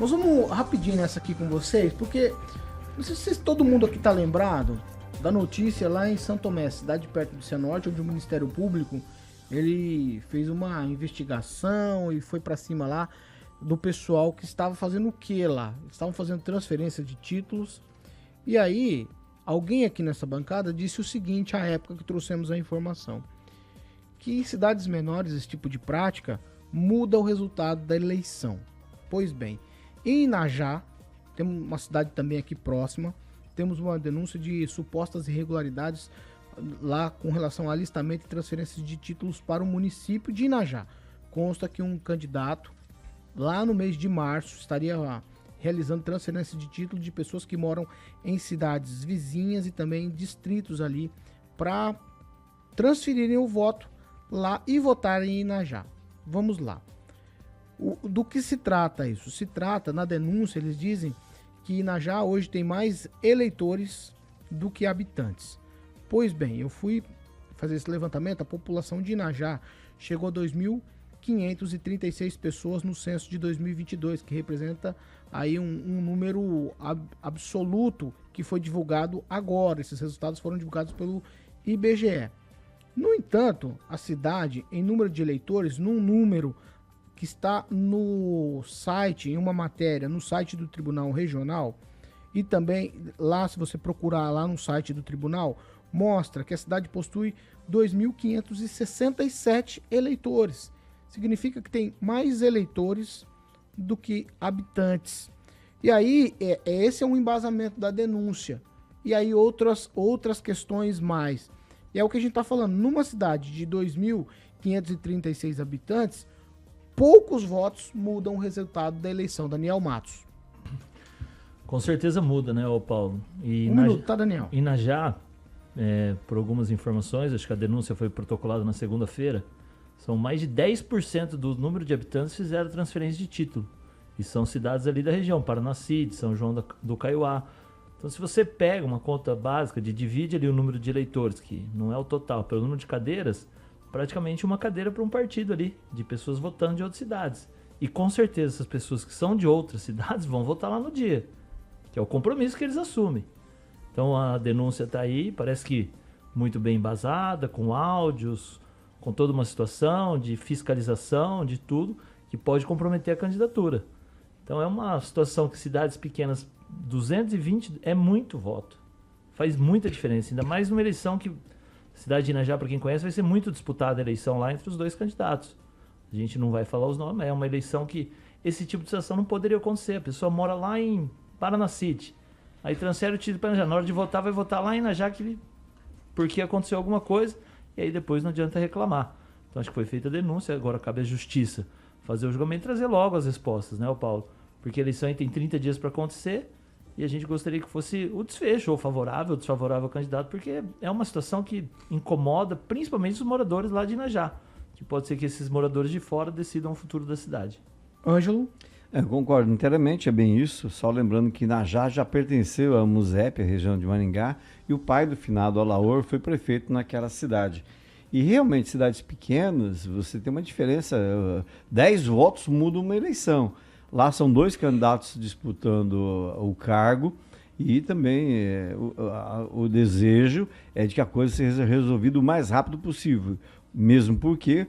Nós vamos rapidinho nessa aqui com vocês, porque não sei se todo mundo aqui tá lembrado da notícia lá em São Tomé, cidade perto do Cianorte, onde o Ministério Público ele fez uma investigação e foi pra cima lá do pessoal que estava fazendo o que lá? Estavam fazendo transferência de títulos. E aí, alguém aqui nessa bancada disse o seguinte, à época que trouxemos a informação, que em cidades menores esse tipo de prática muda o resultado da eleição. Pois bem, em Inajá, temos uma cidade também aqui próxima, temos uma denúncia de supostas irregularidades lá com relação a alistamento e transferência de títulos para o município de Inajá. Consta que um candidato, lá no mês de março, estaria realizando transferência de título de pessoas que moram em cidades vizinhas e também distritos ali para transferirem o voto lá e votarem em Inajá. Vamos lá. Do que se trata isso? Se trata, na denúncia, eles dizem que Inajá hoje tem mais eleitores do que habitantes. Pois bem, eu fui fazer esse levantamento, a população de Inajá chegou a 2.536 pessoas no censo de 2022, que representa aí um número absoluto que foi divulgado agora. Esses resultados foram divulgados pelo IBGE. No entanto, a cidade, em número de eleitores, num número que está no site, em uma matéria, no site do Tribunal Regional, e também lá, se você procurar lá no site do Tribunal, mostra que a cidade possui 2.567 eleitores. Significa que tem mais eleitores do que habitantes. E aí, esse é um embasamento da denúncia. E aí outras questões mais. E é o que a gente está falando. Numa cidade de 2.536 habitantes, poucos votos mudam o resultado da eleição. Daniel Matos. Com certeza muda, né, Paulo? E minuto, tá, Daniel? Inajá, por algumas informações, acho que a denúncia foi protocolada na segunda-feira, são mais de 10% do número de habitantes que fizeram transferência de título. E são cidades ali da região, Paranacide, São João do Caiuá. Então, se você pega uma conta básica divide ali o número de eleitores, que não é o total, pelo número de cadeiras, praticamente uma cadeira para um partido ali, de pessoas votando de outras cidades. E com certeza essas pessoas que são de outras cidades vão votar lá no dia, que é o compromisso que eles assumem. Então a denúncia está aí, parece que muito bem embasada, com áudios, com toda uma situação de fiscalização, de tudo, que pode comprometer a candidatura. Então é uma situação que cidades pequenas, 220 é muito voto. Faz muita diferença, ainda mais numa eleição que cidade de Inajá, para quem conhece, vai ser muito disputada a eleição lá entre os dois candidatos. A gente não vai falar os nomes, é uma eleição que esse tipo de situação não poderia acontecer. A pessoa mora lá em Paranacide, aí transfere o título para Inajá. Na hora de votar, vai votar lá em Inajá porque aconteceu alguma coisa, e aí depois não adianta reclamar. Então acho que foi feita a denúncia, agora cabe à justiça fazer o julgamento e trazer logo as respostas, né, Paulo? Porque a eleição aí tem 30 dias para acontecer, e a gente gostaria que fosse o desfecho, ou favorável ou desfavorável ao candidato, porque é uma situação que incomoda principalmente os moradores lá de Inajá, que pode ser que esses moradores de fora decidam o futuro da cidade. Ângelo? Concordo inteiramente, é bem isso. Só lembrando que Inajá já pertenceu a Musep, a região de Maringá, e o pai do finado Alaor foi prefeito naquela cidade. E realmente, cidades pequenas, você tem uma diferença, 10 votos mudam uma eleição. Lá são 2 candidatos disputando o cargo e também o desejo é de que a coisa seja resolvida o mais rápido possível, mesmo porque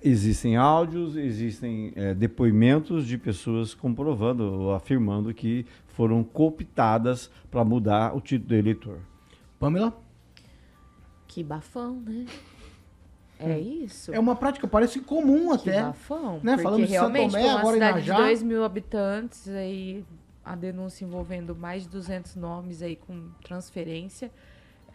existem áudios, existem depoimentos de pessoas comprovando ou afirmando que foram cooptadas para mudar o título do eleitor. Pamela? Que bafão, né? É isso. É uma prática, parece comum Que até. bafão. Né? Porque Falando de São realmente, Tomé, com uma agora cidade Inajá. de 2.000 habitantes, aí a denúncia envolvendo mais de 200 nomes aí com transferência.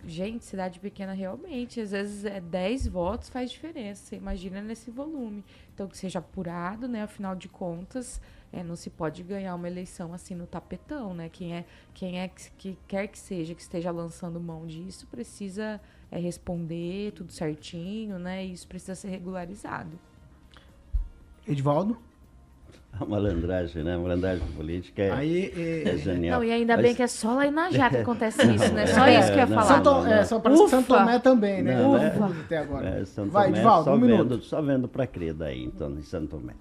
Gente, cidade pequena realmente, às vezes 10 votos faz diferença, você imagina nesse volume. Então que seja apurado, né, afinal de contas, não se pode ganhar uma eleição assim no tapetão, né? Quem que quer que seja que esteja lançando mão disso precisa responder tudo certinho, né? E isso precisa ser regularizado. Edivaldo? A malandragem, né? A malandragem política é genial. Não, e ainda bem que é só lá em Najá que acontece isso, né? Só É, isso que eu ia não, falar. Só parece que Ufa! Santo Tomé também, né? Não, Até agora. Santo Vai, Tomé, Divaldo, um minuto. só vendo para crer daí, então, em Santo Tomé.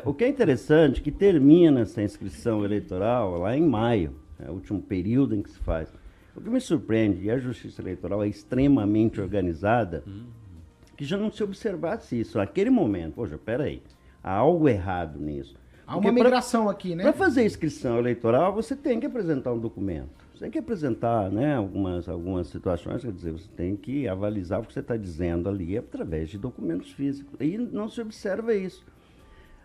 O que é interessante é que termina essa inscrição eleitoral lá em maio, é o último período em que se faz. O que me surpreende, e a Justiça Eleitoral é extremamente organizada, que já não se observasse isso naquele momento. Poxa, peraí, há algo errado nisso. Há uma migração aqui, né? Para fazer inscrição eleitoral, você tem que apresentar um documento. Você tem que apresentar, né, algumas situações, quer dizer, você tem que avalizar o que você está dizendo ali através de documentos físicos. E não se observa isso.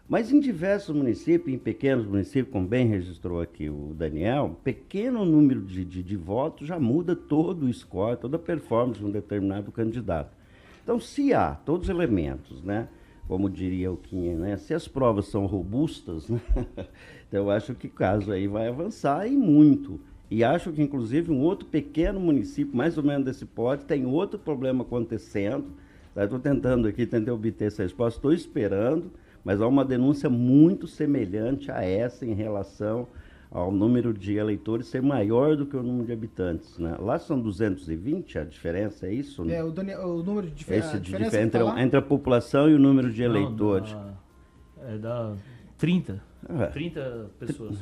Mas em diversos municípios, em pequenos municípios, como bem registrou aqui o Daniel, pequeno número de votos já muda todo o score, toda a performance de um determinado candidato. Então, se há todos os elementos, né, como diria o Quinha, né, se as provas são robustas, né, então eu acho que o caso aí vai avançar e muito. E acho que, inclusive, um outro pequeno município, mais ou menos desse porte, tem outro problema acontecendo. Estou tentando aqui, tentei obter essa resposta, estou esperando, mas há uma denúncia muito semelhante a essa em relação ao número de eleitores ser maior do que o número de habitantes, né? Lá são 220, a diferença é isso? Né? O número de Esse diferença entre a população e o número de eleitores. Dá 30. 30 pessoas.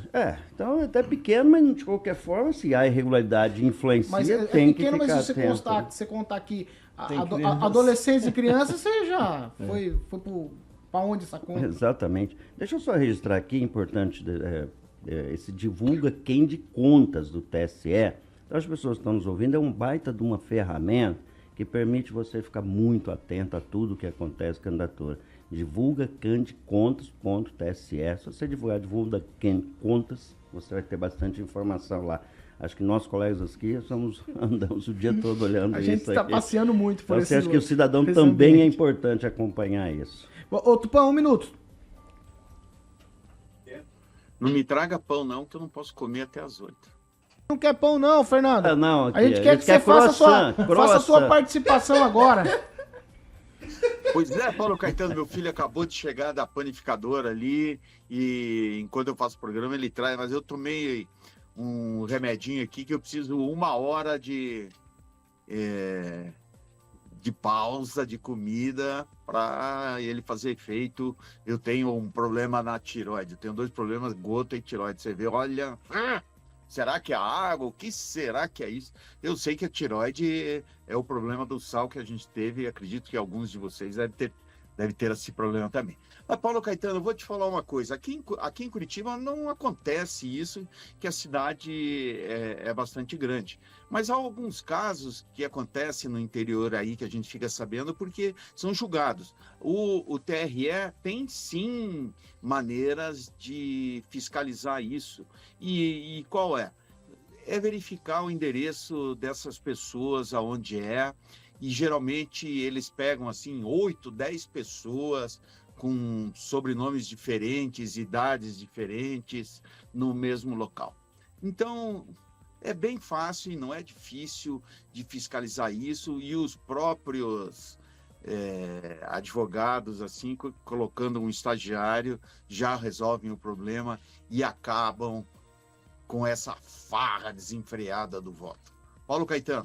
Então é até pequeno, mas de qualquer forma, se há irregularidade e influencia, Mas tem pequeno, que ficar mas se atento. você contar que Tem adolescentes e crianças, você já foi para onde essa conta? Exatamente. Deixa eu só registrar aqui, importante, esse divulga quem de contas do TSE. Então, as pessoas que estão nos ouvindo, é um baita de uma ferramenta que permite você ficar muito atento a tudo que acontece com a candidatura. Divulga candicontas.tse. Se você divulga contas, você vai ter bastante informação lá. Acho que nós colegas aqui andamos o dia todo olhando isso. A gente está passeando muito por então, esse você acha que o cidadão esse também ambiente. é importante acompanhar isso. Ô, Tupã, um minuto. Não me traga pão, não, que eu não posso comer até as 8. Não quer pão não, Fernando. Não, aqui, a gente quer que você faça a sua participação agora. Pois é, Paulo Caetano, meu filho acabou de chegar da panificadora ali e enquanto eu faço o programa ele traz, mas eu tomei um remedinho aqui que eu preciso 1 hora de pausa de comida para ele fazer efeito. Eu tenho um problema na tireoide, eu tenho 2 problemas, gota e tireoide. Você vê, olha, será que é a água? O que será que é isso? Eu sei que a tireoide é o problema do sal que a gente teve e acredito que alguns de vocês devem ter esse problema também. Mas, Paulo Caetano, eu vou te falar uma coisa. Aqui em Curitiba não acontece isso, que a cidade é bastante grande. Mas há alguns casos que acontecem no interior aí que a gente fica sabendo porque são julgados. O TRE tem, sim, maneiras de fiscalizar isso. E qual é? É verificar o endereço dessas pessoas, aonde é, e geralmente eles pegam assim 8, 10 pessoas com sobrenomes diferentes, idades diferentes no mesmo local. Então, é bem fácil e não é difícil de fiscalizar isso, e os próprios advogados, assim, colocando um estagiário, já resolvem o problema e acabam com essa farra desenfreada do voto. Paulo Caetano.